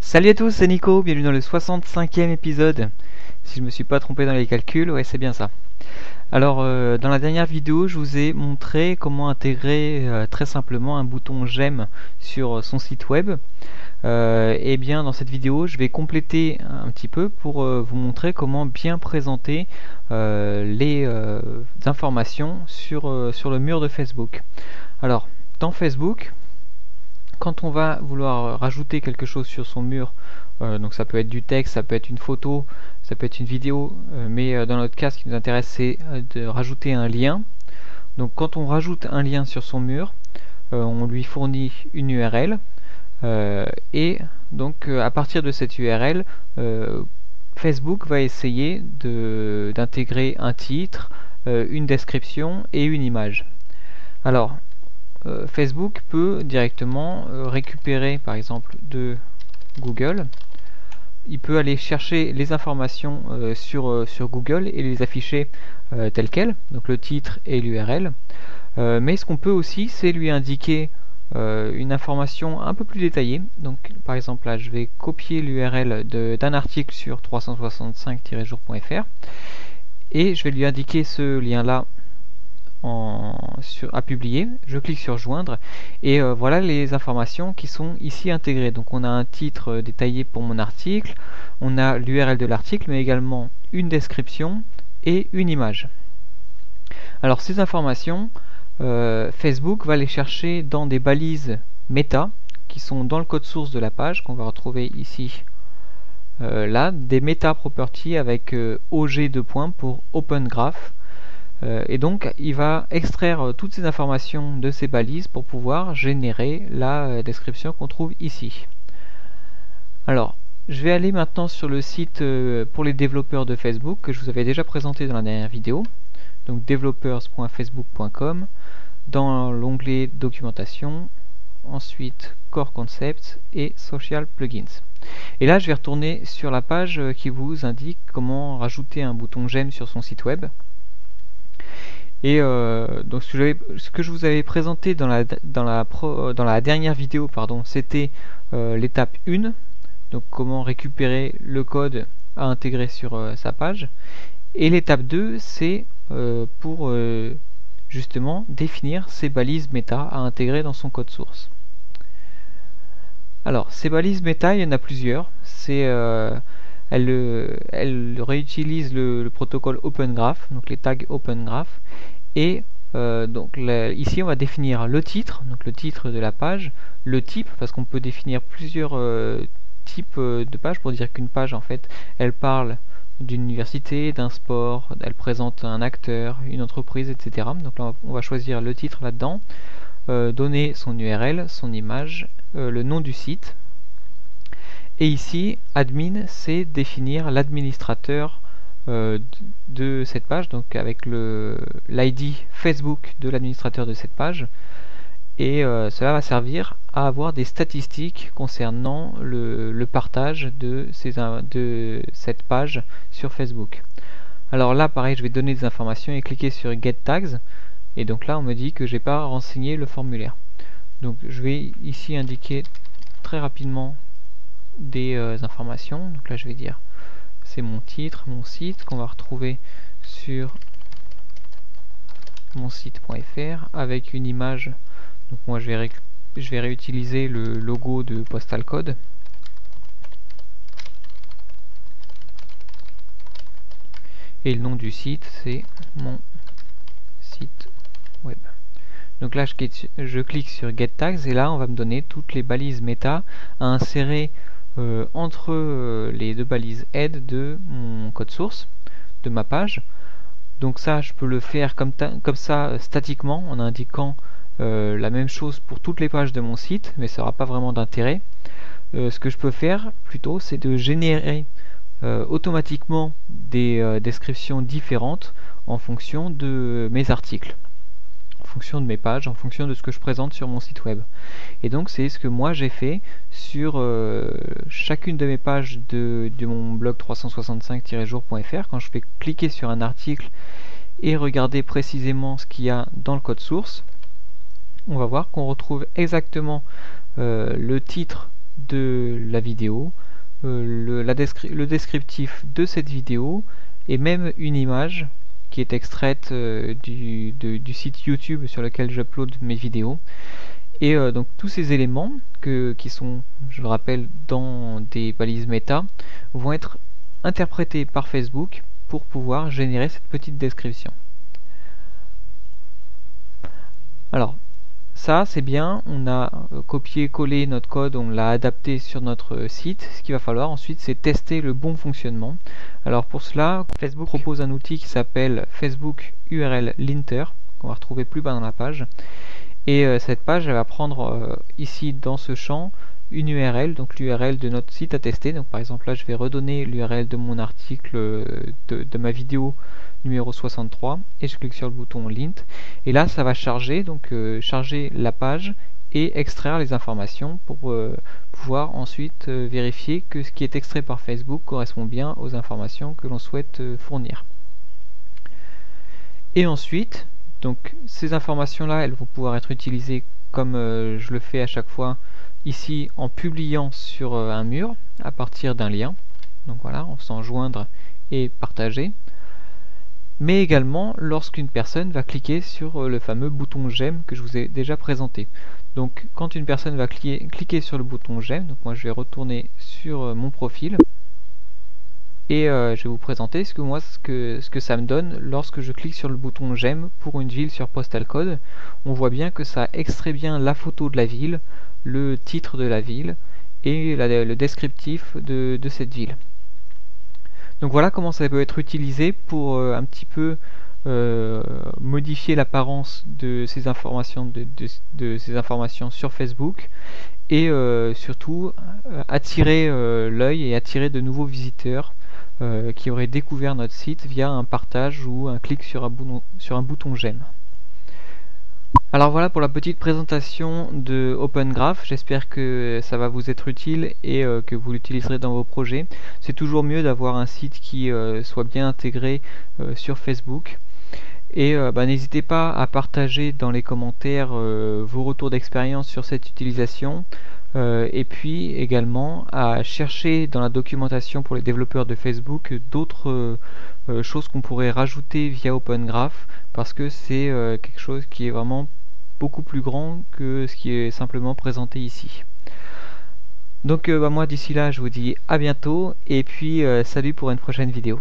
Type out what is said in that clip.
Salut à tous, c'est Nico, bienvenue dans le 65e épisode. Si je me suis pas trompé dans les calculs, ouais c'est bien ça. Alors dans la dernière vidéo, je vous ai montré comment intégrer très simplement un bouton j'aime sur son site web. Et bien dans cette vidéo, je vais compléter un petit peu pour vous montrer comment bien présenter les informations sur le mur de Facebook. Alors dans Facebook, quand on va vouloir rajouter quelque chose sur son mur, donc ça peut être du texte, ça peut être une photo, ça peut être une vidéo, mais dans notre cas ce qui nous intéresse c'est de rajouter un lien. Donc quand on rajoute un lien sur son mur, on lui fournit une URL et donc à partir de cette URL, Facebook va essayer d'intégrer un titre, une description et une image. Alors Facebook peut directement récupérer par exemple de Google. Il peut aller chercher les informations sur Google et les afficher telles quelles, donc le titre et l'URL. Mais ce qu'on peut aussi, c'est lui indiquer une information un peu plus détaillée. Donc par exemple là, je vais copier l'URL d'un article sur 365-jour.fr et je vais lui indiquer ce lien là à publier, je clique sur joindre et voilà les informations qui sont ici intégrées. Donc on a un titre détaillé pour mon article, on a l'URL de l'article mais également une description et une image. Alors ces informations, Facebook va les chercher dans des balises méta qui sont dans le code source de la page qu'on va retrouver ici. Là, des meta properties avec OG2 points pour Open Graph. Et donc il va extraire toutes ces informations de ces balises pour pouvoir générer la description qu'on trouve ici. Alors je vais aller maintenant sur le site pour les développeurs de Facebook que je vous avais déjà présenté dans la dernière vidéo, donc developers.facebook.com, dans l'onglet documentation, ensuite core concepts et social plugins. Et là je vais retourner sur la page qui vous indique comment rajouter un bouton j'aime sur son site web. Et donc ce que je vous avais présenté dans la dernière vidéo, c'était l'étape 1, donc comment récupérer le code à intégrer sur sa page. Et l'étape 2, c'est pour justement définir ces balises méta à intégrer dans son code source. Alors ces balises méta, il y en a plusieurs. Elle réutilise le protocole Open Graph, donc les tags Open Graph, et donc ici on va définir le titre, donc le titre de la page, le type, parce qu'on peut définir plusieurs types de pages pour dire qu'une page en fait elle parle d'une université, d'un sport, elle présente un acteur, une entreprise, etc. Donc là on va choisir le titre là-dedans, donner son URL, son image, le nom du site. Et ici, admin, c'est définir l'administrateur de cette page, donc avec l'ID Facebook de l'administrateur de cette page. Et cela va servir à avoir des statistiques concernant le partage de cette page sur Facebook. Alors là, pareil, je vais donner des informations et cliquer sur Get Tags. Et donc là, on me dit que j'ai pas renseigné le formulaire. Donc je vais ici indiquer très rapidement des informations. Donc là je vais dire c'est mon titre, mon site qu'on va retrouver sur mon site.fr avec une image. Donc moi je vais réutiliser le logo de Postal Code. Et le nom du site c'est mon site web. Donc là je clique sur Get Tags et là on va me donner toutes les balises méta à insérer entre les deux balises head de mon code source de ma page. Donc ça je peux le faire comme ça statiquement en indiquant la même chose pour toutes les pages de mon site, mais ça n'aura pas vraiment d'intérêt. Ce que je peux faire plutôt c'est de générer automatiquement des descriptions différentes en fonction de mes articles, en fonction de mes pages, en fonction de ce que je présente sur mon site web. Et donc c'est ce que moi j'ai fait sur chacune de mes pages de mon blog 365-jour.fr. Quand je vais cliquer sur un article et regarder précisément ce qu'il y a dans le code source, on va voir qu'on retrouve exactement le titre de la vidéo, le descriptif de cette vidéo et même une image qui est extraite du site YouTube sur lequel j'upload mes vidéos. Et donc tous ces éléments qui sont, je le rappelle, dans des balises méta vont être interprétés par Facebook pour pouvoir générer cette petite description. Alors ça c'est bien, on a copié-collé notre code, on l'a adapté sur notre site. Ce qu'il va falloir ensuite, c'est tester le bon fonctionnement. Alors pour cela, Facebook propose un outil qui s'appelle Facebook URL Linter, qu'on va retrouver plus bas dans la page. Et cette page, elle va prendre ici dans ce champ une URL, donc l'URL de notre site à tester. Donc par exemple là, je vais redonner l'URL de mon article de ma vidéo numéro 63 et je clique sur le bouton Lint. Et là, ça va charger, donc charger la page et extraire les informations pour pouvoir ensuite vérifier que ce qui est extrait par Facebook correspond bien aux informations que l'on souhaite fournir. Et ensuite, donc ces informations-là, elles vont pouvoir être utilisées comme je le fais à chaque fois ici en publiant sur un mur à partir d'un lien. Donc voilà, en faisant joindre et partager. Mais également lorsqu'une personne va cliquer sur le fameux bouton j'aime que je vous ai déjà présenté. Donc quand une personne va cliquer sur le bouton j'aime, donc moi je vais retourner sur mon profil. Et je vais vous présenter ce que ça me donne lorsque je clique sur le bouton j'aime pour une ville sur Postal Code. On voit bien que ça extrait bien la photo de la ville, le titre de la ville et le descriptif de cette ville. Donc voilà comment ça peut être utilisé pour un petit peu modifier l'apparence de ces informations ces informations sur Facebook et surtout attirer l'œil et attirer de nouveaux visiteurs qui auraient découvert notre site via un partage ou un clic sur un bouton j'aime. Alors voilà pour la petite présentation de Open Graph. J'espère que ça va vous être utile et que vous l'utiliserez dans vos projets. C'est toujours mieux d'avoir un site qui soit bien intégré sur Facebook. Et n'hésitez pas à partager dans les commentaires vos retours d'expérience sur cette utilisation. Et puis également à chercher dans la documentation pour les développeurs de Facebook d'autres choses qu'on pourrait rajouter via Open Graph, parce que c'est quelque chose qui est vraiment beaucoup plus grand que ce qui est simplement présenté ici. Donc moi d'ici là je vous dis à bientôt et puis salut pour une prochaine vidéo.